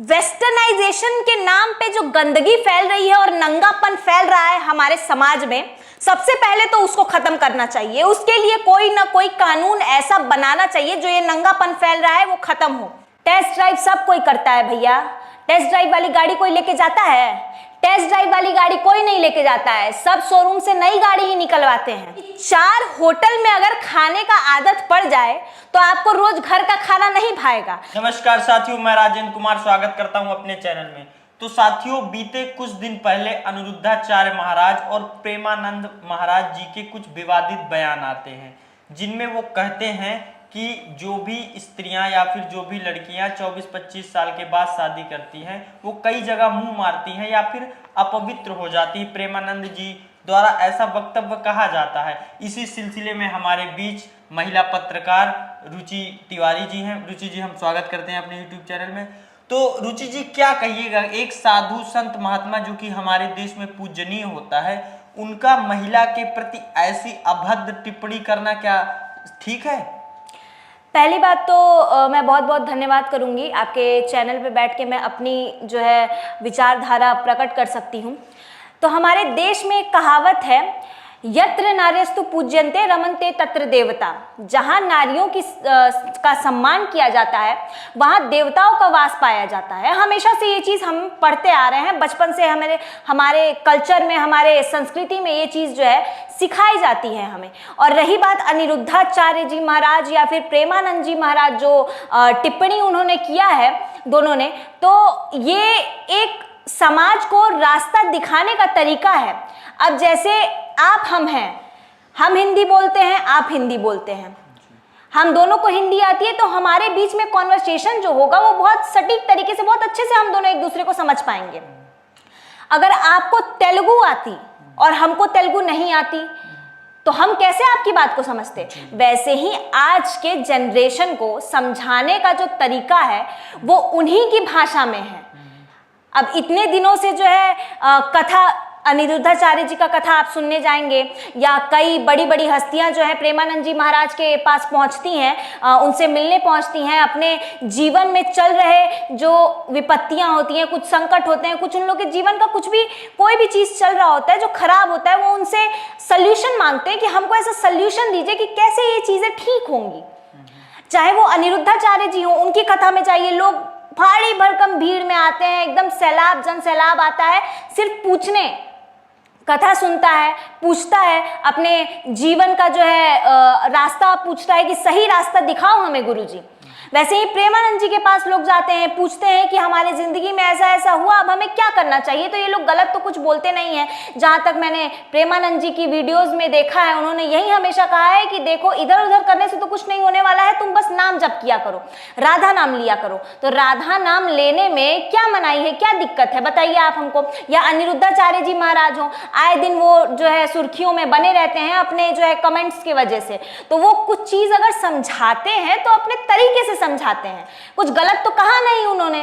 Westernisation के नाम पे जो गंदगी फैल रही है और नंगापन फैल रहा है हमारे समाज में, सबसे पहले तो उसको खत्म करना चाहिए। उसके लिए कोई ना कोई कानून ऐसा बनाना चाहिए जो ये नंगापन फैल रहा है वो खत्म हो। टेस्ट ड्राइव सब कोई करता है भैया, टेस्ट ड्राइव वाली गाड़ी कोई लेके जाता है? टेस्ट ड्राइव वाली गाड़ी कोई नहीं लेके जाता है, सब शोरूम से नई गाड़ी ही निकलवाते हैं। 4 होटल में अगर खाने का आदत पड़ जाए तो आपको रोज घर का खाना नहीं भाएगा। नमस्कार साथियों, मैं राजेंद्र कुमार स्वागत करता हूं अपने चैनल में। तो साथियों, बीते कुछ दिन पहले अनिरुद्धाचार्य महाराज और प्रेमानंद महाराज जी के कुछ विवादित बयान आते हैं, जिनमें वो कहते हैं कि जो भी स्त्रियां या फिर जो भी लड़कियां 24-25 साल के बाद शादी करती हैं वो कई जगह मुंह मारती हैं या फिर अपवित्र हो जाती हैं। प्रेमानंद जी द्वारा ऐसा वक्तव्य कहा जाता है। इसी सिलसिले में हमारे बीच महिला पत्रकार रुचि तिवारी जी हैं। रुचि जी, हम स्वागत करते हैं अपने यूट्यूब चैनल में। तो रुचि जी, क्या कहिएगा, एक साधु संत महात्मा जो कि हमारे देश में पूजनीय होता है, उनका महिला के प्रति ऐसी अभद्र टिप्पणी करना क्या ठीक है? पहली बात तो मैं बहुत बहुत धन्यवाद करूंगी, आपके चैनल पे बैठ के मैं अपनी जो है विचारधारा प्रकट कर सकती हूँ। तो हमारे देश में एक कहावत है, यत्र नार्यस्तु पूज्यन्ते रमन्ते तत्र देवता। जहाँ नारियों की का सम्मान किया जाता है वहाँ देवताओं का वास पाया जाता है। हमेशा से ये चीज़ हम पढ़ते आ रहे हैं, बचपन से हमारे कल्चर में, हमारे संस्कृति में ये चीज़ जो है सिखाई जाती है हमें। और रही बात अनिरुद्धाचार्य जी महाराज या फिर प्रेमानंद जी महाराज जो टिप्पणी उन्होंने किया है दोनों ने, तो ये एक समाज को रास्ता दिखाने का तरीका है। अब जैसे आप हम हैं, हम हिंदी बोलते हैं, आप हिंदी बोलते हैं, हम दोनों को हिंदी आती है, तो हमारे बीच में कॉन्वर्सेशन जो होगा वो बहुत सटीक तरीके से, बहुत अच्छे से हम दोनों एक दूसरे को समझ पाएंगे। अगर आपको तेलुगु आती और हमको तेलुगु नहीं आती तो हम कैसे आपकी बात को समझते? वैसे ही आज के जनरेशन को समझाने का जो तरीका है वो उन्हीं की भाषा में है। अब इतने दिनों से जो है कथा, अनिरुद्धाचार्य जी का कथा आप सुनने जाएंगे या कई बड़ी बड़ी हस्तियां जो है प्रेमानंद जी महाराज के पास पहुंचती हैं, उनसे मिलने पहुंचती हैं, अपने जीवन में चल रहे जो विपत्तियां होती हैं, कुछ संकट होते हैं, कुछ उन लोग के जीवन का कुछ भी, कोई भी चीज़ चल रहा होता है जो खराब होता है, वो उनसे सल्यूशन मांगते हैं कि हमको ऐसा सल्यूशन दीजिए कि कैसे ये चीज़ें ठीक होंगी। चाहे वो अनिरुद्धाचार्य जी हों, उनकी कथा में चाहिए लोग भारी भरकम भीड़ में आते हैं, एकदम सैलाब जन सैलाब आता है सिर्फ पूछने, कथा सुनता है, पूछता है, अपने जीवन का जो है रास्ता पूछता है कि सही रास्ता दिखाओ हमें गुरुजी। वैसे ही प्रेमानंद जी के पास लोग जाते हैं, पूछते हैं कि हमारे ज़िंदगी में ऐसा ऐसा हुआ, अब हमें क्या करना चाहिए। तो ये लोग गलत तो कुछ बोलते नहीं हैं। जहाँ तक मैंने प्रेमानंद जी की वीडियोस में देखा है, उन्होंने यही हमेशा कहा है कि देखो, इधर उधर करने से तो कुछ नहीं होने वाला है, तुम बस नाम जप किया करो, राधा नाम लिया करो। तो राधा नाम लेने में क्या मनाही है, क्या दिक्कत है, बताइए आप हमको। या अनिरुद्धाचार्य जी महाराज हों, आए दिन वो जो है सुर्खियों में बने रहते हैं अपने जो है कमेंट्स की वजह से। तो वो कुछ चीज़ अगर समझाते हैं तो अपने तरीके से समझाते हैं, कुछ गलत तो कहा नहीं उन्होंने।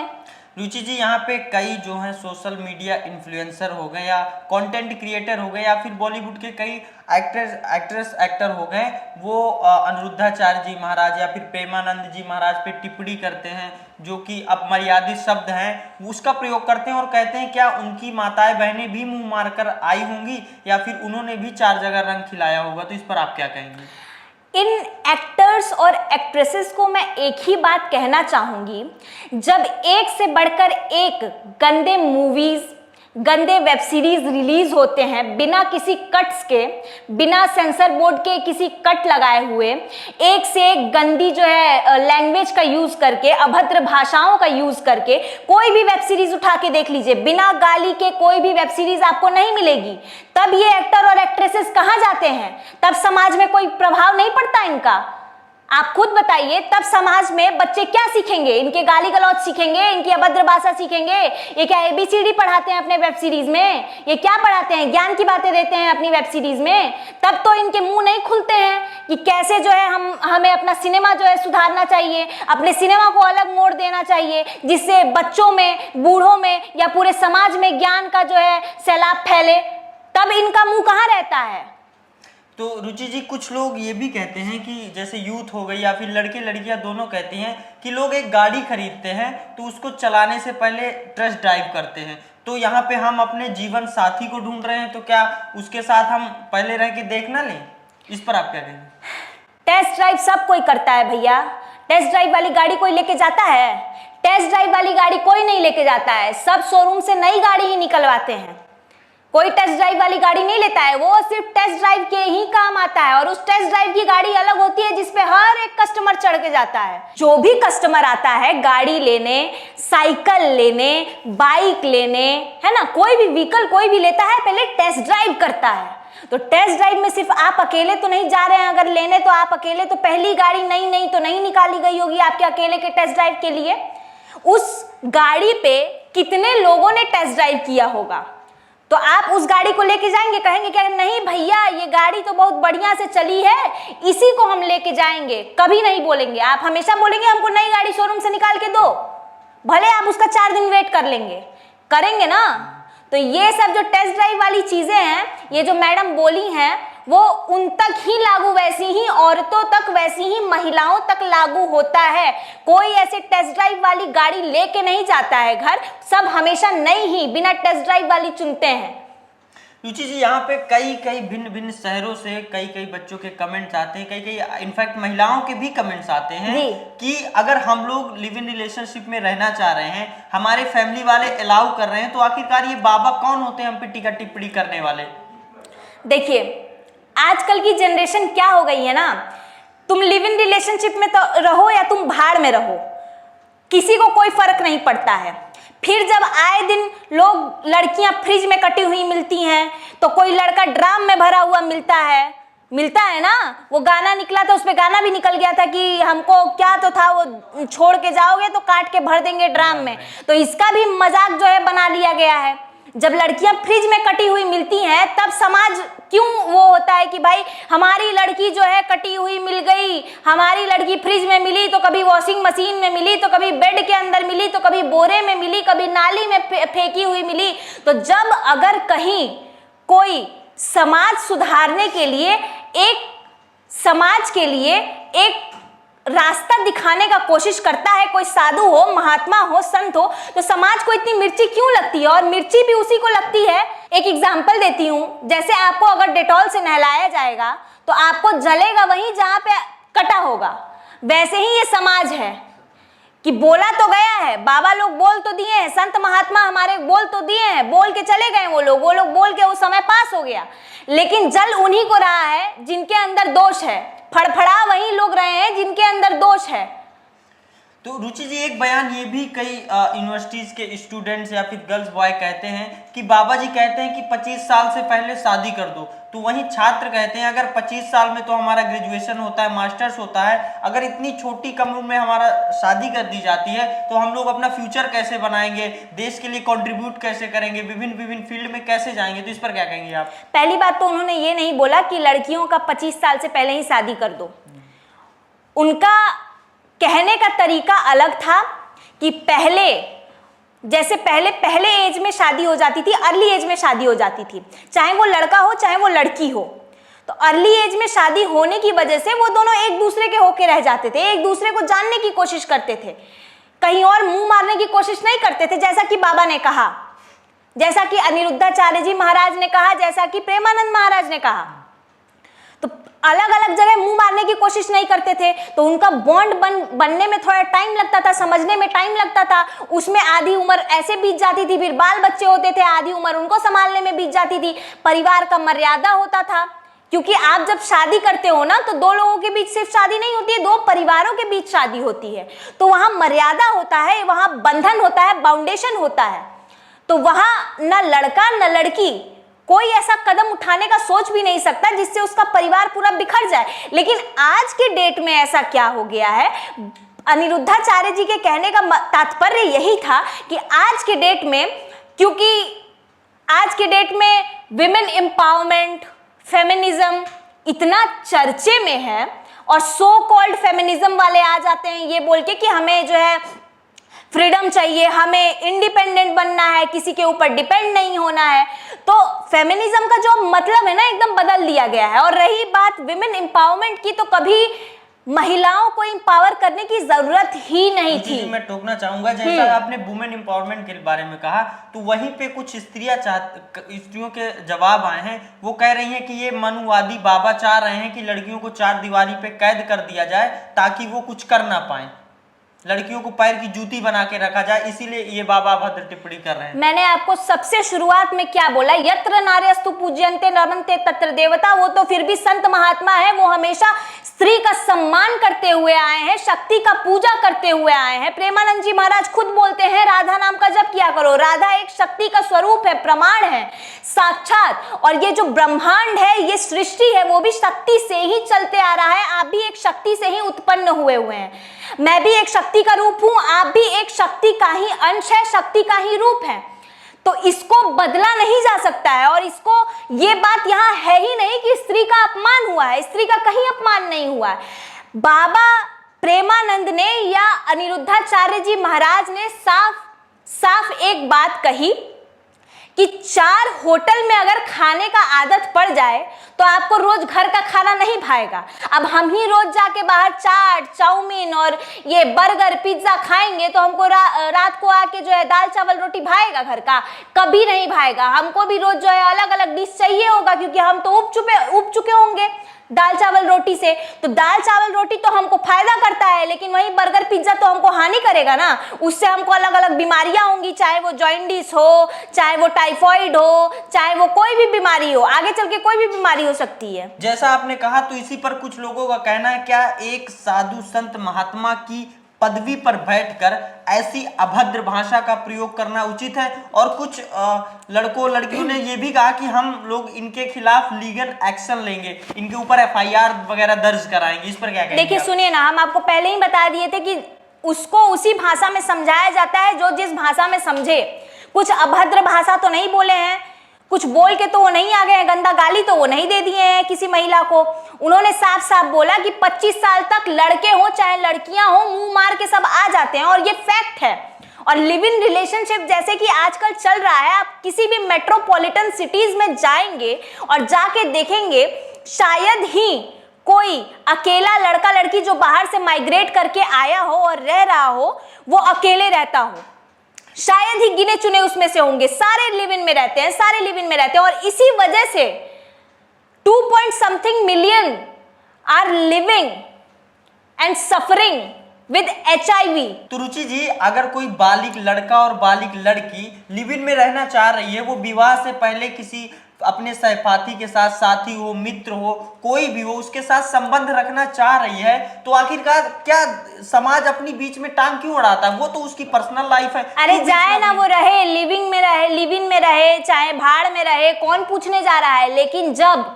रुचि जी, यहाँ पे कई जो हैं सोशल मीडिया इन्फ्लुएंसर हो गए या कंटेंट क्रिएटर हो गए या फिर बॉलीवुड के कई एक्टर हो गए, वो अनिरुद्धाचार्य जी महाराज या फिर प्रेमानंद जी महाराज पे टिप्पणी करते हैं जो कि अपमर्यादित शब्द हैं, उसका प्रयोग करते हैं और कहते हैं क्या उनकी माताएं बहनें भी मुंह मारकर आई होंगी या फिर उन्होंने भी 4 जगह रंग खिलाया होगा। तो इस पर आप क्या कहेंगे? इन एक्टर्स और एक्ट्रेसेस को मैं एक ही बात कहना चाहूँगी, जब एक से बढ़कर एक गंदे मूवीज़, गंदे वेब सीरीज रिलीज होते हैं बिना किसी कट्स के, बिना सेंसर बोर्ड के किसी कट लगाए हुए, एक से एक गंदी जो है लैंग्वेज का यूज करके, अभद्र भाषाओं का यूज करके, कोई भी वेब सीरीज उठा के देख लीजिए, बिना गाली के कोई भी वेब सीरीज आपको नहीं मिलेगी। तब ये एक्टर और एक्ट्रेसेस कहाँ जाते हैं? तब समाज में कोई प्रभाव नहीं पड़ता इनका? आप खुद बताइए, तब समाज में बच्चे क्या सीखेंगे? इनके गाली गलौज सीखेंगे, इनकी अभद्र भाषा सीखेंगे। ये क्या ABCD पढ़ाते हैं अपने वेब सीरीज में? ये क्या पढ़ाते हैं? ज्ञान की बातें देते हैं अपनी वेब सीरीज में? तब तो इनके मुंह नहीं खुलते हैं कि कैसे जो है हमें अपना सिनेमा जो है सुधारना चाहिए, अपने सिनेमा को अलग मोड़ देना चाहिए जिससे बच्चों में, बूढ़ों में या पूरे समाज में ज्ञान का जो है सैलाब फैले। तब इनका मुंह कहाँ रहता है? तो रुचि जी, कुछ लोग ये भी कहते हैं कि जैसे यूथ हो गई या फिर लड़के लड़कियां दोनों कहती हैं कि लोग एक गाड़ी खरीदते हैं तो उसको चलाने से पहले टेस्ट ड्राइव करते हैं। तो यहाँ पे हम अपने जीवन साथी को ढूंढ रहे हैं, तो क्या उसके साथ हम पहले रह के देख ना लें? इस पर आप क्या कहेंगे? टेस्ट ड्राइव सब कोई करता है भैया। टेस्ट ड्राइव वाली गाड़ी कोई लेके जाता है? टेस्ट ड्राइव वाली गाड़ी कोई नहीं लेके जाता है। सब शोरूम से नई गाड़ी ही निकलवाते हैं। कोई टेस्ट ड्राइव वाली गाड़ी नहीं लेता है, वो सिर्फ टेस्ट ड्राइव के ही काम आता है। और उस टेस्ट ड्राइव की गाड़ी अलग होती है जिसपे हर एक कस्टमर चढ़ के जाता है। जो भी कस्टमर आता है गाड़ी लेने, साइकिल लेने, बाइक लेने, है ना, कोई भी व्हीकल कोई भी लेता है पहले टेस्ट ड्राइव करता है। तो टेस्ट ड्राइव में सिर्फ आप अकेले तो नहीं जा रहे हैं अगर लेने, तो आप अकेले तो पहली गाड़ी नई तो नहीं निकाली गई होगी आपके अकेले के टेस्ट ड्राइव के लिए। उस गाड़ी पे कितने लोगों ने टेस्ट ड्राइव किया होगा, तो आप उस गाड़ी को लेके जाएंगे, कहेंगे क्या नहीं भैया ये गाड़ी तो बहुत बढ़िया से चली है, इसी को हम लेके जाएंगे? कभी नहीं बोलेंगे। आप हमेशा बोलेंगे हमको नई गाड़ी शोरूम से निकाल के दो, भले आप उसका 4 दिन वेट कर लेंगे, करेंगे ना? तो ये सब जो टेस्ट ड्राइव वाली चीजें हैं, ये जो मैडम बोली हैं, वो उन तक ही लागू, वैसी ही औरतों तक, वैसी ही महिलाओं तक लागू होता है। कोई ऐसे टेस्ट ड्राइव वाली गाड़ी लेके नहीं जाता है घर, सब हमेशा नई ही बिना टेस्ट ड्राइव वाली चुनते हैं। रुचि जी, यहाँ पे कई भिन्न भिन्न शहरों से कई बच्चों के कमेंट्स आते हैं, कई इनफैक्ट महिलाओं के भी कमेंट्स आते हैं कि अगर हम लोग लिव इन रिलेशनशिप में रहना चाह रहे हैं, हमारे फैमिली वाले अलाउ कर रहे हैं, तो आखिरकार ये बाबा कौन होते हैं हम पे टीका टिप्पणी करने वाले? देखिए आजकल की जनरेशन क्या हो गई है ना, तुम लिव इन रिलेशनशिप में तो रहो या तुम भाड़ में रहो, किसी को कोई फर्क नहीं पड़ता है। फिर जब आए दिन लोग, लड़कियां फ्रिज में कटी हुई मिलती हैं, तो कोई लड़का ड्राम में भरा हुआ मिलता है ना। वो गाना निकला था, उस पे गाना भी निकल गया था कि हमको क्या तो था, वो छोड़ के जाओगे तो काट के भर देंगे ड्राम में। तो इसका भी मजाक जो है बना लिया गया है। जब लड़कियां फ्रिज में कटी हुई मिलती हैं, तब समाज क्यों वो होता है कि भाई हमारी लड़की जो है कटी हुई मिल गई, हमारी लड़की फ्रिज में मिली, तो कभी वॉशिंग मशीन में मिली, तो कभी बेड के अंदर मिली, तो कभी बोरे में मिली, कभी नाली में फेंकी हुई मिली। तो जब अगर कहीं कोई समाज सुधारने के लिए, एक समाज के लिए एक रास्ता दिखाने का कोशिश करता है, कोई साधु हो, महात्मा हो, संत हो, तो समाज को इतनी मिर्ची क्यों लगती है? और मिर्ची भी उसी को लगती है। एक एग्जांपल देती हूँ, जैसे आपको अगर डेटॉल से नहलाया जाएगा तो आपको जलेगा वहीं जहां पे कटा होगा। वैसे ही ये समाज है कि बोला तो गया है, बाबा लोग बोल तो दिए हैं, संत महात्मा हमारे बोल तो दिए हैं, बोल के चले गए वो लोग बोल के वो समय पास हो गया, लेकिन जल उन्हीं को रहा है जिनके अंदर दोष है, फड़फड़ा वही लोग रहे हैं जिनके अंदर दोष है। तो रुचि जी, एक बयान ये भी कई यूनिवर्सिटीज के स्टूडेंट्स या फिर गर्ल्स बॉय कहते हैं कि बाबा जी कहते हैं कि 25 साल से पहले शादी कर दो, तो वहीं छात्र कहते हैं अगर 25 साल में तो हमारा ग्रेजुएशन होता है, मास्टर्स होता है, अगर इतनी छोटी कम उम्र में हमारा शादी कर दी जाती है तो हम लोग अपना फ्यूचर कैसे बनाएंगे, देश के लिए कंट्रीब्यूट कैसे करेंगे, विभिन्न फील्ड में कैसे जाएंगे? तो इस पर क्या कहेंगे आप? पहली बात तो उन्होंने ये नहीं बोला कि लड़कियों का 25 साल से पहले ही शादी कर दो। उनका कहने का तरीका अलग था कि पहले, जैसे पहले एज में शादी हो जाती थी, अर्ली एज में शादी हो जाती थी, चाहे वो लड़का हो चाहे वो लड़की हो। तो अर्ली एज में शादी होने की वजह से वो दोनों एक दूसरे के होके रह जाते थे, एक दूसरे को जानने की कोशिश करते थे, कहीं और मुंह मारने की कोशिश नहीं करते थे। जैसा कि बाबा ने कहा, जैसा कि अनिरुद्धाचार्य जी महाराज ने कहा, जैसा कि प्रेमानंद महाराज ने कहा, तो अलग अलग जगह मुंह मारने की कोशिश नहीं करते थे। तो उनका बॉन्ड बनने में थोड़ा टाइम लगता था, समझने में टाइम लगता था। उसमें आधी उम्र ऐसे बीत जाती थी, फिर बाल बच्चे होते थे, आधी उम्र उनको संभालने में बीत जाती थी। परिवार का मर्यादा होता था, क्योंकि आप जब शादी करते हो ना, तो दो लोगों के बीच सिर्फ शादी नहीं होती है, दो परिवारों के बीच शादी होती है। तो वहां मर्यादा होता है, वहां बंधन होता है, बाउंडेशन होता है। तो वहां न लड़का न लड़की कोई ऐसा कदम उठाने का सोच भी नहीं सकता जिससे उसका परिवार पूरा बिखर जाए। लेकिन आज के डेट में ऐसा क्या हो गया है, अनिरुद्धाचार्य जी के कहने का तात्पर्य यही था कि आज के डेट में, क्योंकि आज के डेट में विमेन एम्पावरमेंट, फेमिनिज्म इतना चर्चे में है, और सो कॉल्ड फेमिनिज्म वाले आ जाते हैं ये बोल के कि हमें जो है फ्रीडम चाहिए, हमें इंडिपेंडेंट बनना है, किसी के ऊपर डिपेंड नहीं होना है। तो फेमिनिज्म का जो मतलब है ना एकदम बदल दिया गया है। और रही बात विमेन एम्पावरमेंट की, तो कभी महिलाओं को एम्पावर करने की जरूरत ही नहीं थी। मैं टोकना चाहूंगा, जैसा आपने वुमेन एम्पावरमेंट के बारे में कहा, तो वहीं पे कुछ स्त्रियों के जवाब आए हैं। वो कह रही हैं कि ये मनुवादी बाबा चाह रहे हैं कि लड़कियों को चार दीवारी पे कैद कर दिया जाए ताकि वो कुछ कर ना पाए, लड़कियों को पैर की जूती बना के रखा जाए, इसीलिए ये बाबा अभद्र टिप्पणी कर रहे हैं। मैंने आपको सबसे शुरुआत में क्या बोला, यत्र नार्यस्तु पूज्यन्ते रमन्ते तत्र देवता। वो तो फिर भी संत महात्मा है, वो हमेशा स्त्री का सम्मान करते हुए आए हैं, शक्ति का पूजा करते हुए आए हैं। प्रेमानंद जी महाराज खुद बोलते हैं राधा नाम का जप किया करो। राधा एक शक्ति का स्वरूप है, प्रमाण है साक्षात। और ये जो ब्रह्मांड है, ये सृष्टि है, वो भी शक्ति से ही चलते आ रहा है। आप भी एक शक्ति से ही उत्पन्न हुए हैं, मैं भी एक शक्ति का रूप हूं, आप भी एक शक्ति का ही अंश है, शक्ति का ही रूप है। तो इसको बदला नहीं जा सकता है। और इसको, ये बात यहां है ही नहीं कि स्त्री का अपमान हुआ है, स्त्री का कहीं अपमान नहीं हुआ है। बाबा प्रेमानंद ने या अनिरुद्धाचार्य जी महाराज ने साफ साफ एक बात कही कि 4 होटल में अगर खाने का आदत पड़ जाए तो आपको रोज घर का खाना नहीं भाएगा। अब हम ही रोज जाके बाहर चाट, चाउमीन और ये बर्गर, पिज्जा खाएंगे तो हमको रात को आके जो है दाल चावल रोटी भाएगा घर का? कभी नहीं भाएगा। हमको भी रोज जो है अलग अलग डिश चाहिए होगा, क्योंकि हम तो उब चुके होंगे दाल चावल रोटी से। तो दाल चावल रोटी तो हमको फायदा करता है, लेकिन वही बर्गर पिज्जा तो हमको हानि करेगा ना। उससे हमको अलग अलग बीमारियां होंगी, चाहे वो जॉइंडिस हो, चाहे वो टाइफॉइड हो, चाहे वो कोई भी बीमारी हो, आगे चल के कोई भी बीमारी हो सकती है। जैसा आपने कहा, तो इसी पर कुछ लोगों का कहना है, क्या एक साधु संत महात्मा की पदवी पर बैठकर ऐसी अभद्र भाषा का प्रयोग करना उचित है? और कुछ लड़कियों ने ये भी कहा कि हम लोग इनके खिलाफ लीगल एक्शन लेंगे, इनके ऊपर FIR वगैरह दर्ज कराएंगे। इस पर क्या कहेंगे? देखिए सुनिए ना, हम आपको पहले ही बता दिए थे कि उसको उसी भाषा में समझाया जाता है जो जिस भाषा में समझे। कुछ अभद्र भाषा तो नहीं बोले हैं, कुछ बोल के तो वो नहीं आ गए हैं, गंदा गाली तो वो नहीं दे दिए हैं किसी महिला को। उन्होंने साफ साफ बोला कि 25 साल तक लड़के हो चाहे लड़कियां हो, मुंह मार के सब आ जाते हैं, और ये फैक्ट है। और लिव इन रिलेशनशिप जैसे कि आजकल चल रहा है, आप किसी भी मेट्रोपॉलिटन सिटीज में जाएंगे और जाके देखेंगे, शायद ही कोई अकेला लड़का लड़की जो बाहर से माइग्रेट करके आया हो और रह रहा हो, वो अकेले रहता हो। शायद ही गिने चुने उसमें से होंगे, सारे लिव इन में रहते हैं, सारे लिव इन में रहते हैं। और इसी वजह से 2.something million are living and suffering with HIV। तो रुचि जी, अगर कोई बालिग लड़का और बालिग लड़की लिव इन में रहना चाह रही है, वो विवाह से पहले किसी अपने सहपाठी के साथ, साथी हो, मित्र हो, कोई भी हो, उसके साथ संबंध रखना चाह रही है, तो आखिरकार क्या समाज अपनी बीच में टांग क्यों अड़ाता है? वो तो उसकी पर्सनल लाइफ है। अरे जाए ना, वो रहे, लिविंग में रहे, लिव इन में रहे, चाहे भाड़ में रहे, कौन पूछने जा रहा है। लेकिन जब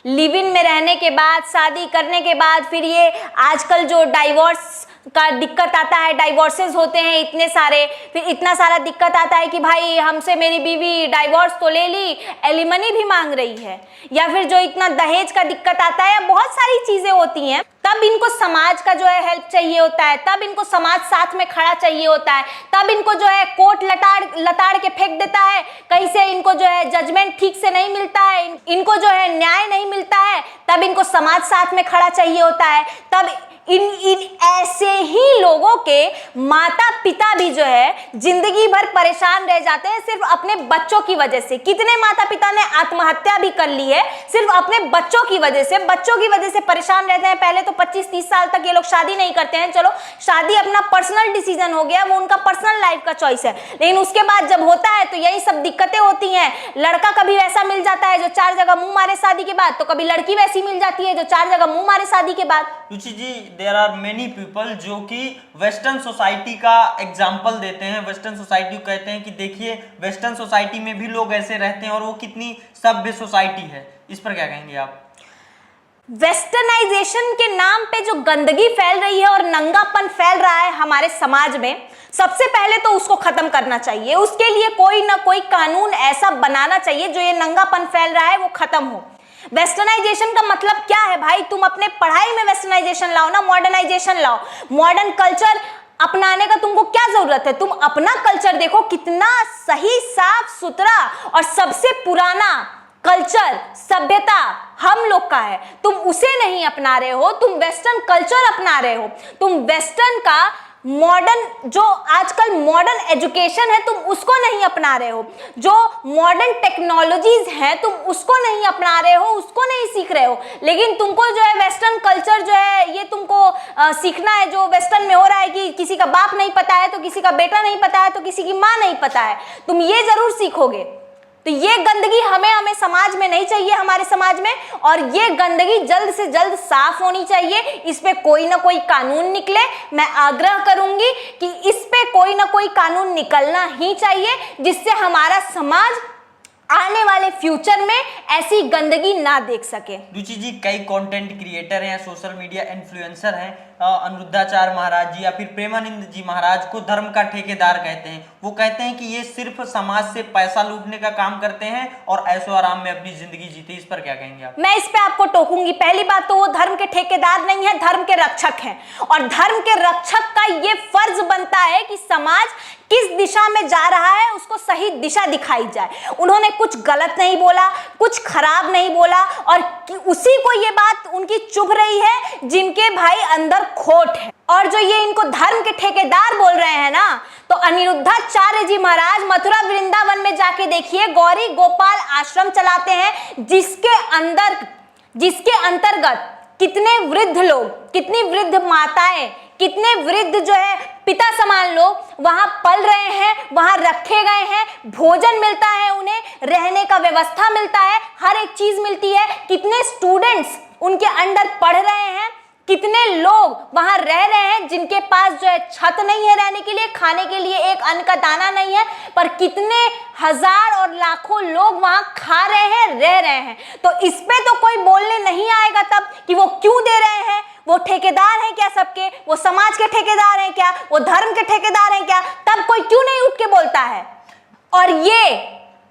लिव इन में रहने के बाद, शादी करने के बाद, फिर ये आजकल जो डाइवोर्स का दिक्कत आता है, डाइवोर्सेस होते हैं इतने सारे, फिर इतना सारा दिक्कत आता है कि भाई हमसे मेरी बीवी डाइवोर्स तो ले ली, एलिमनी भी मांग रही है, या फिर जो इतना दहेज का दिक्कत आता है, बहुत सारी चीजें होती हैं। तब इनको समाज का जो है हेल्प चाहिए होता है, तब इनको समाज साथ में खड़ा चाहिए होता है, तब इनको जो है कोर्ट लताड़ के फेंक देता है, कहीं से इनको जो है जजमेंट ठीक से नहीं मिलता है, इनको जो है न्याय नहीं मिलता है, तब इनको समाज साथ में खड़ा चाहिए होता है। तब इन ऐसे ही लोगों के माता पिता भी जो है जिंदगी भर परेशान रह जाते हैं सिर्फ अपने बच्चों की वजह से। कितने माता पिता ने आत्महत्या भी कर ली है सिर्फ अपने बच्चों की वजह से, बच्चों की वजह से परेशान रहते हैं। पहले तो 25-30 साल तक ये लोग शादी नहीं करते हैं, चलो शादी अपना पर्सनल डिसीजन हो गया, वो उनका पर्सनल लाइफ का चॉइस है, लेकिन उसके बाद जब होता है तो यही सब दिक्कतें होती हैं। लड़का कभी वैसा मिल जाता है जो 4 जगह मुंह मारे शादी के बाद, तो कभी लड़की वैसी मिल जाती है जो 4 जगह मुंह मारे शादी के बाद। रुचि जी, देयर आर मेनी पीपल जो कि वेस्टर्न सोसाइटी का एग्जाम्पल देते हैं, वेस्टर्न सोसाइटी को कहते हैं कि देखिए वेस्टर्न सोसाइटी में भी लोग ऐसे रहते हैं और वो कितनी सभ्य सोसाइटी है। इस पर क्या कहेंगे आप? वेस्टर्नाइजेशन के नाम पे जो गंदगी फैल रही है और नंगापन फैल रहा है हमारे समाज में, सबसे पहले तो उसको खत्म करना चाहिए। उसके लिए कोई ना कोई कानून ऐसा बनाना चाहिए जो ये नंगापन फैल रहा है वो खत्म हो। वेस्टर्नाइजेशन का मतलब क्या है भाई? तुम अपने पढ़ाई में वेस्टर्नाइजेशन लाओ ना, मॉडर्नाइजेशन लाओ। मॉडर्न कल्चर अपनाने का तुमको क्या जरूरत है? तुम अपना कल्चर देखो, कितना सही, साफ सुथरा और सबसे पुराना कल्चर, सभ्यता हम लोग का है। तुम उसे नहीं अपना रहे हो, तुम वेस्टर्न कल्चर अपना रहे हो। तुम वेस्टर्न का मॉडर्न, जो आजकल मॉडर्न एजुकेशन है, तुम उसको नहीं अपना रहे हो। जो मॉडर्न टेक्नोलॉजीज हैं, तुम उसको नहीं अपना रहे हो, उसको नहीं सीख रहे हो। लेकिन तुमको जो है वेस्टर्न कल्चर जो है ये तुमको सीखना है। जो वेस्टर्न में हो रहा है कि किसी का बाप नहीं पता है तो किसी का बेटा नहीं पता है तो किसी की माँ नहीं पता है, तुम ये जरूर सीखोगे। तो ये गंदगी हमें समाज में नहीं चाहिए, हमारे समाज में। और ये गंदगी जल्द से जल्द साफ होनी चाहिए। इस पे कोई ना कोई कानून निकले। मैं आग्रह करूंगी कि इस पे कोई ना कोई कानून निकलना ही चाहिए, जिससे हमारा समाज आने वाले फ्यूचर में ऐसी गंदगी ना देख सके। रुचि जी, कई कंटेंट क्रिएटर हैं, सोशल मीडिया इन्फ्लुएंसर हैं, अनिरुद्धाचार्य महाराज जी या फिर प्रेमानंद जी महाराज को धर्म का ठेकेदार कहते हैं। वो कहते हैं कि ये सिर्फ समाज से पैसा लूटने का काम करते हैं और ऐशो आराम में अपनी जिंदगी जीते। इस पर क्या कहेंगे आप? मैं इस पे आपको टोकूंगी। पहली बात तो वो धर्म के ठेकेदार नहीं है, धर्म के रक्षक हैं। और धर्म के रक्षक का ये फर्ज बनता है कि समाज किस दिशा में जा रहा है उसको सही दिशा दिखाई जाए। उन्होंने कुछ गलत नहीं बोला, कुछ खराब नहीं बोला, और उसी को ये बात उनकी चुभ रही है जिनके भाई अंदर खोट है। और जो ये इनको धर्म के ठेकेदार बोल रहे हैं ना, तो अनिरुद्धाचार्य जी महाराज मथुरा वृंदावन में जाके देखिए, गौरी गोपाल आश्रम चलाते हैं, जिसके अंतर्गत कितने वृद्ध लोग, कितनी वृद्ध माताएं, कितने वृद्ध जो है पिता समान लोग वहां पल रहे हैं, वहां रखे गए हैं, भोजन मिलता है, उन्हें रहने का व्यवस्था मिलता है, हर एक चीज मिलती है। कितने स्टूडेंट्स उनके अंडर पढ़ रहे हैं, कितने लोग वहां रह रहे हैं जिनके पास जो है छत नहीं है रहने के लिए, खाने के लिए एक अन्न का दाना नहीं है, पर कितने हजार और लाखों लोग वहां खा रहे हैं, रह रहे हैं। तो इस पे तो कोई बोलने नहीं आएगा तब कि वो क्यों दे रहे हैं, वो ठेकेदार हैं क्या सबके, वो समाज के ठेकेदार हैं क्या, वो धर्म के ठेकेदार हैं क्या, तब कोई क्यों नहीं उठ के बोलता है। और ये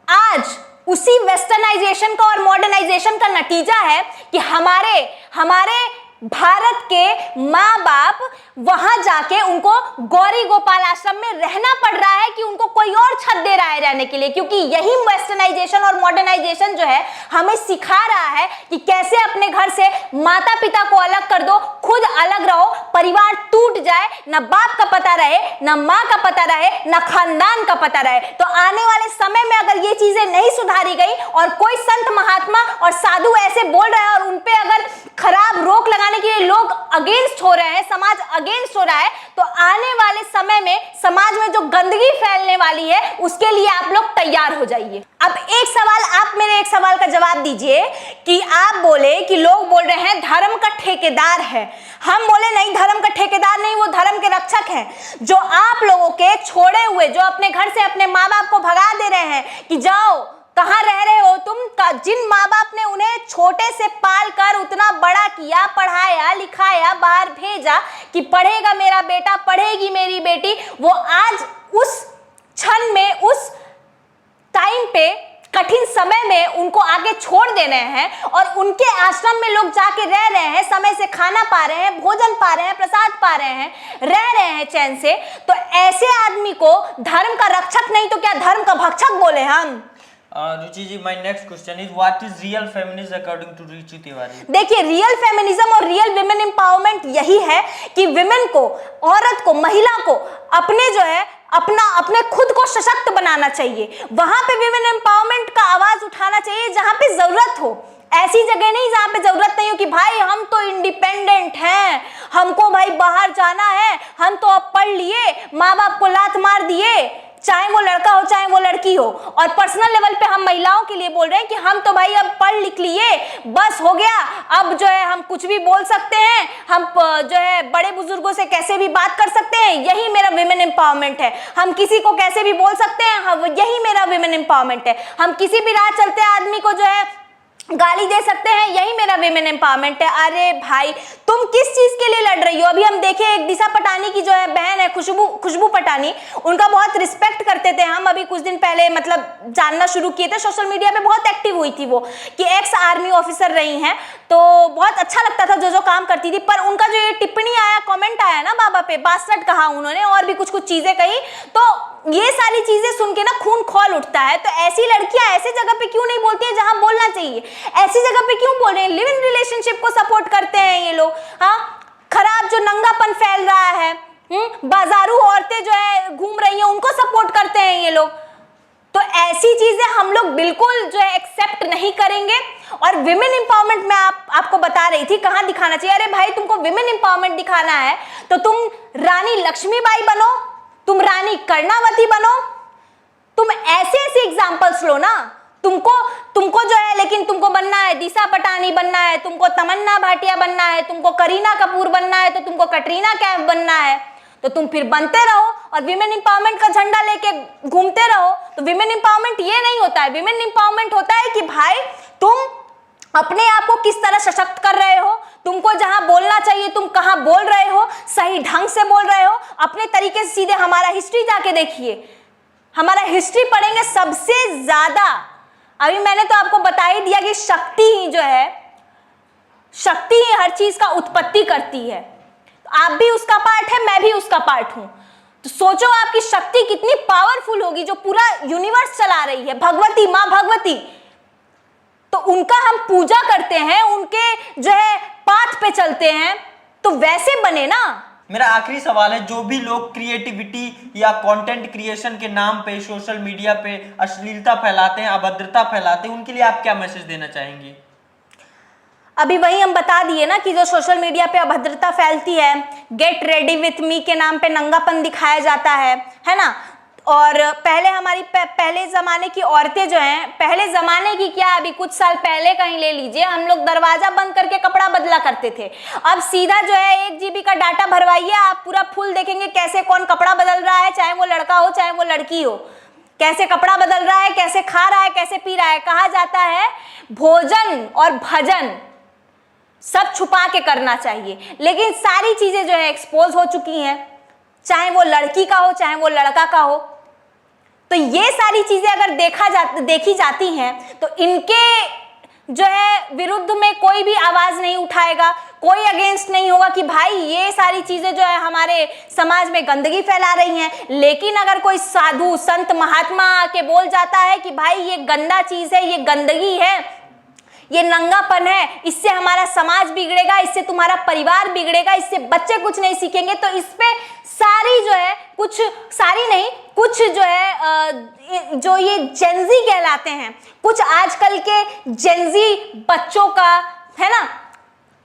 आज उसी वेस्टर्नाइजेशन का और मॉडर्नाइजेशन का नतीजा है कि हमारे भारत के माँ बाप वहां जाके उनको गौरी गोपाल आश्रम में रहना पड़ रहा है कि उनको कोई और छत दे रहा है रहने के लिए। क्योंकि यही वेस्टर्नाइजेशन और मॉडर्नाइजेशन जो है हमें सिखा रहा है कि कैसे अपने घर से माता पिता को अलग कर दो, खुद अलग रहो, परिवार टूट जाए, ना बाप का पता रहे, ना माँ का पता रहे, ना खानदान का पता रहे। तो आने वाले समय में अगर ये चीजें नहीं सुधारी गई और कोई संत महात्मा और साधु ऐसे बोल रहे हैं और उनपे अगर खराब रोक लगाने के लिए लोग अगेंस्ट हो रहे हैं, समाज अगेंस्ट हो रहा है, तो आने वाले समय में समाज में जो गंदगी फैलने वाली है उसके लिए आप लोग तैयार हो जाइए। अब एक सवाल, आप मेरे एक सवाल का जवाब दीजिए कि आप बोले कि लोग बोल रहे हैं धर्म का ठेकेदार है, हम बोले नहीं, धर्म का ठेकेदार नहीं, वो धर्म के रक्षक हैं। जो आप लोगों के छोड़े हुए, जो अपने घर से अपने माँ बाप को भगा दे रहे हैं कि जाओ, कहाँ रह रहे हो तुम, जिन माँ बाप ने उन्हें छोटे से पाल कर उतना बड़ा किया, पढ़ाया लिखाया, बाहर भेजा कि पढ़ेगा मेरा बेटा, पढ़ेगी मेरी बेटी, वो आज उस क्षण में, उस टाइम पे, कठिन समय में उनको आगे छोड़ दे रहे हैं और उनके आश्रम में लोग जाके रह रहे हैं, समय से खाना पा रहे हैं, भोजन पा रहे हैं, प्रसाद पा रहे हैं, रह रहे हैं चैन से। तो ऐसे आदमी को धर्म का रक्षक नहीं तो क्या धर्म का भक्षक बोले हम? Ruchi ji, my next question is what is real feminism according to Ruchi Tiwari? देखिए, रियल फेमिनिज्म और रियल विमेन एम्पावरमेंट यही है कि विमेन को, औरत को, महिला को अपने जो है अपने खुद को सशक्त बनाना चाहिए। वहां पे विमेन एम्पावरमेंट का आवाज उठाना चाहिए जहां पे जरूरत हो। ऐसी जगह नहीं जहां पे जरूरत नहीं हो कि भाई हम तो इंडिपेंडेंट हैं, हमको भाई बाहर जाना है, हम तो अब पढ़ लिए, माँ बाप को लात मार दिए, चाहे वो लड़का हो चाहे वो लड़की हो। और पर्सनल लेवल पे हम महिलाओं के लिए बोल रहे हैं कि हम तो भाई अब पढ़ लिख लिए, बस हो गया, अब जो है हम कुछ भी बोल सकते हैं, हम जो है बड़े बुजुर्गों से कैसे भी बात कर सकते हैं, यही मेरा विमेन एम्पावरमेंट है। हम किसी को कैसे भी बोल सकते हैं, यही मेरा विमेन एम्पावरमेंट है। हम किसी भी राह चलते आदमी को जो है गाली दे सकते हैं, यही मेरा विमेन एम्पावरमेंट है। अरे भाई तुम किस चीज के लिए लड़ रही हो? अभी हम देखे एक दिशा पटानी की जो है बहन है खुशबू पटानी, उनका बहुत रिस्पेक्ट करते थे हम। अभी कुछ दिन पहले मतलब जानना शुरू किए थे, सोशल मीडिया पे बहुत एक्टिव हुई थी वो, कि एक्स आर्मी ऑफिसर रही हैं, तो बहुत अच्छा लगता था जो जो काम करती थी। पर उनका जो ये टिप्पणी आया, कमेंट आया ना बाबा पे, बासट कहा उन्होंने और भी कुछ कुछ चीजें कही, तो ये सारी चीजें सुन के ना खून खौल उठता है। तो ऐसी लड़कियां ऐसी जगह पे क्यों नहीं बोलती है जहां बोलना चाहिए? ऐसी जगह पे क्यों बोल रहे हैं? लिव इन रिलेशनशिप को सपोर्ट करते हैं ये लोग। हाँ, खराब जो नंगापन फैल रहा है, बाजारू औरतें जो है घूम रही हैं, उनको सपोर्ट करते हैं ये लोग। तो ऐसी चीजें हम लोग बिल्कुल जो है एक्सेप्ट नहीं करेंगे। और विमेन एम्पावरमेंट में आपको बता रही थी कहां दिखाना चाहिए। अरे भाई तुमको विमेन एम्पावरमेंट दिखाना है तो तुम रानी लक्ष्मीबाई बनो, तुम रानी कर्णावती बनो, तुम ऐसे ऐसे एग्जाम्पल्स लो ना। तुमको जो है, लेकिन तुमको बनना है दिशा पटानी बनना है, तुमको तमन्ना भाटिया बनना है, तुमको करीना कपूर बनना है, तो तुमको कटरीना कैफ बनना है, तो तुम फिर बनते रहो और विमेन एम्पावरमेंट का झंडा लेके घूमते रहो। तो विमेन एम्पावरमेंट ये नहीं होता है। विमेन एम्पावरमेंट होता है कि भाई तुम अपने आप को किस तरह सशक्त कर रहे हो, तुमको जहां बोलना चाहिए तुम कहां बोल रहे हो, सही ढंग से बोल रहे हो, अपने तरीके से। सीधे हमारा हिस्ट्री जाके देखिए, हमारा हिस्ट्री पढ़ेंगे सबसे ज्यादा। अभी मैंने तो आपको बता ही दिया कि शक्ति ही जो है, शक्ति ही हर चीज का उत्पत्ति करती है। तो आप भी उसका पार्ट है, मैं भी उसका पार्ट हूं। तो सोचो आपकी शक्ति कितनी पावरफुल होगी जो पूरा यूनिवर्स चला रही है। भगवती, मां भगवती, तो उनका हम पूजा करते हैं, उनके जो है पाथ पे चलते हैं, तो वैसे बने ना। मेरा आखिरी सवाल है, जो भी लोग क्रिएटिविटी या कंटेंट क्रिएशन के नाम पे सोशल मीडिया पे अश्लीलता फैलाते हैं, अभद्रता फैलाते हैं, उनके लिए आप क्या मैसेज देना चाहेंगे? अभी वही हम बता दिए ना कि जो सोशल मीडिया पे अभद्रता फैलती है, गेट रेडी विथ मी के नाम पे नंगापन दिखाया जाता है ना। और पहले हमारी पहले जमाने की औरतें जो हैं, पहले जमाने की क्या, अभी कुछ साल पहले कहीं ले लीजिए, हम लोग दरवाजा बंद करके कपड़ा बदला करते थे। अब सीधा जो है 1 GB का डाटा भरवाइए, आप पूरा फुल देखेंगे कैसे कौन कपड़ा बदल रहा है, चाहे वो लड़का हो चाहे वो लड़की हो, कैसे कपड़ा बदल रहा है, कैसे खा रहा है, कैसे पी रहा है। कहा जाता है भोजन और भजन सब छुपा के करना चाहिए, लेकिन सारी चीजें जो है एक्सपोज हो चुकी हैं, चाहे वो लड़की का हो चाहे वो लड़का का हो। तो ये सारी चीजें अगर देखी जाती हैं तो इनके जो है विरुद्ध में कोई भी आवाज नहीं उठाएगा, कोई अगेंस्ट नहीं होगा कि भाई ये सारी चीजें जो है हमारे समाज में गंदगी फैला रही हैं। लेकिन अगर कोई साधु संत महात्मा आके बोल जाता है कि भाई ये गंदा चीज है, ये गंदगी है, ये नंगापन है, इससे हमारा समाज बिगड़ेगा, इससे तुम्हारा परिवार बिगड़ेगा, इससे बच्चे कुछ नहीं सीखेंगे, तो इस पे सारी जो है कुछ जो है जो ये जेंजी कहलाते हैं, कुछ आजकल के जेंजी बच्चों का है ना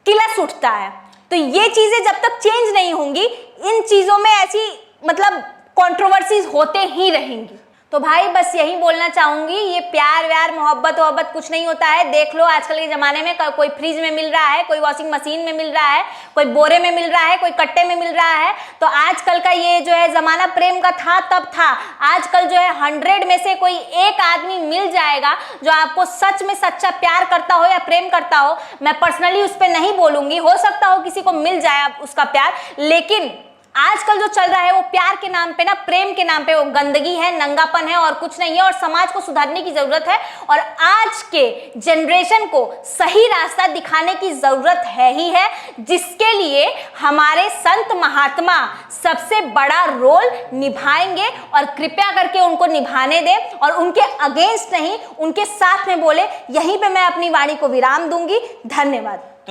किलस उठता है। तो ये चीजें जब तक चेंज नहीं होंगी, इन चीजों में ऐसी मतलब कंट्रोवर्सीज होते ही रहेंगी। तो भाई बस यही बोलना चाहूंगी, ये प्यार व्यार मोहब्बत कुछ नहीं होता है। देख लो आजकल के जमाने में कोई फ्रिज में मिल रहा है, कोई वॉशिंग मशीन में मिल रहा है, कोई बोरे में मिल रहा है, कोई कट्टे में मिल रहा है। तो आजकल का ये जो है जमाना प्रेम का था तब था, आजकल जो है 100 में से कोई एक आदमी मिल जाएगा जो आपको सच में सच्चा प्यार करता हो या प्रेम करता हो। मैं पर्सनली उस पर नहीं बोलूंगी, हो सकता हो किसी को मिल जाए उसका प्यार, लेकिन आजकल जो चल रहा है वो प्यार के नाम पे ना, प्रेम के नाम पे वो गंदगी है, नंगापन है और कुछ नहीं है। और समाज को सुधारने की जरूरत है और आज के जनरेशन को सही रास्ता दिखाने की जरूरत है ही है, जिसके लिए हमारे संत महात्मा सबसे बड़ा रोल निभाएंगे। और कृपया करके उनको निभाने दें और उनके अगेंस्ट नहीं, उनके साथ में बोले। यहीं पे मैं अपनी वाणी को विराम दूंगी। धन्यवाद।